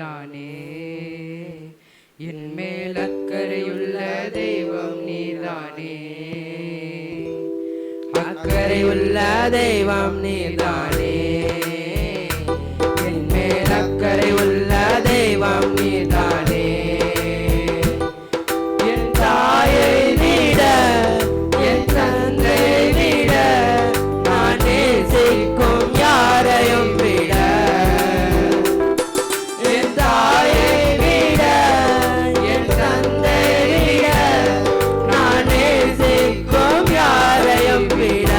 நீதானே, என் மேல் அக்கறையுள்ள தெய்வம் நீதானே, அக்கறையுள்ள தெய்வம் நீதானே, என் மேல் அக்கறையுள்ள தெய்வம் நீதானே. என் தாயை விட என் தந்தையை விட நான் நேசிக்கும் யாரையும் விட, என் தாயை விட என் தந்தையை விட நான் நேசிக்கும் யாரையும் விட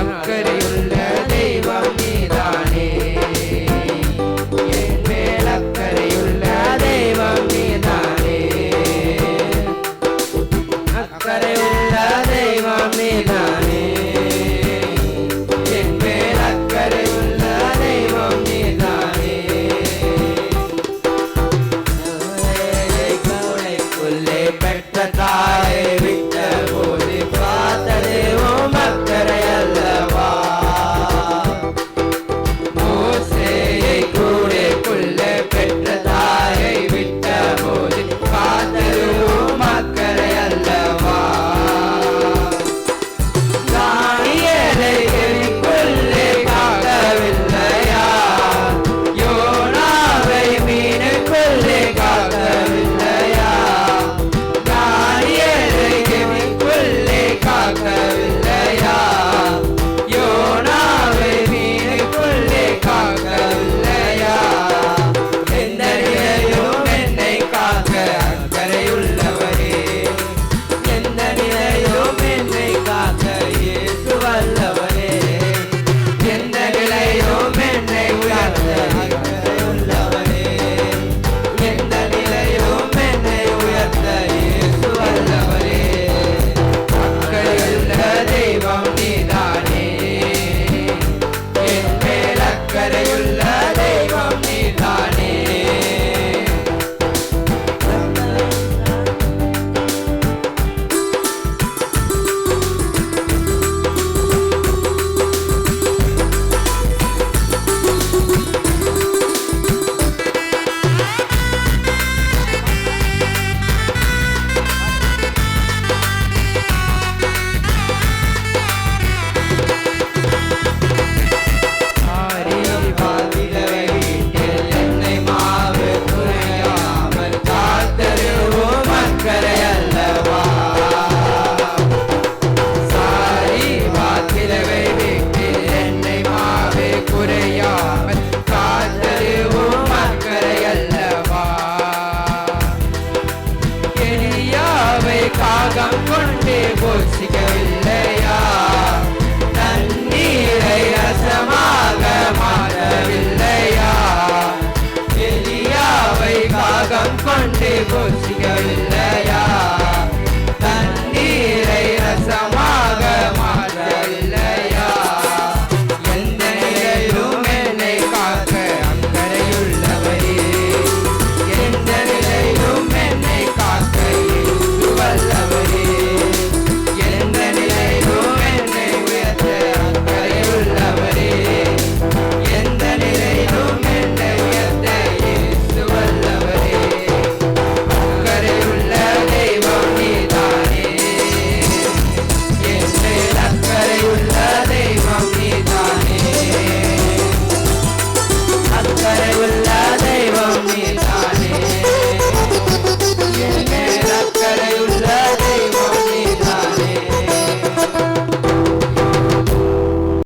அக்கறையுள்ள தெய்வம் நீதானே, என் மேல் அக்கறையுள்ள தெய்வம் நீதானே, அக்கறையுள்ள தெய்வம் நீதானே, என் மேல் அக்கறையுள்ள தெய்வம் நீதானே. உள்ளே பெற்ற தாயை விட்ட போது பார்த்ததேவும் அக்கறை அல்லவா, மோசேயை கூடைக்குள்ளே பெற்ற தாயை விட்ட போது பார்த்ததேவும் அக்கறை அல்லவா, தானியேலை கெபிக்குள்ளே காக்கவில்லையா, யோனாவை மீனுக்குள்ளே காக்கவில்லையா, தானியேலை கெபிக்குள்ளே காக்கவில்லையா, யோனாவை மீனுக்குள்ளே காக்கவில்லையா. எந்த நிலையிலும் என்னை காக்க அக்கறையுள்ளவரே, எந்த நிலையிலும் என்னை காக்க இயேசு வல்லவரே, எந்த நிலையிலும் என்னை உயர்த்த அக்கறையுள்ளவரே, எந்த நிலையிலும் என்னை உயர்த்த இயேசு வல்லவரே. அக்கறையுள்ள தெய்வம் நீதானே, என் மேல் அக்கறையுள்ள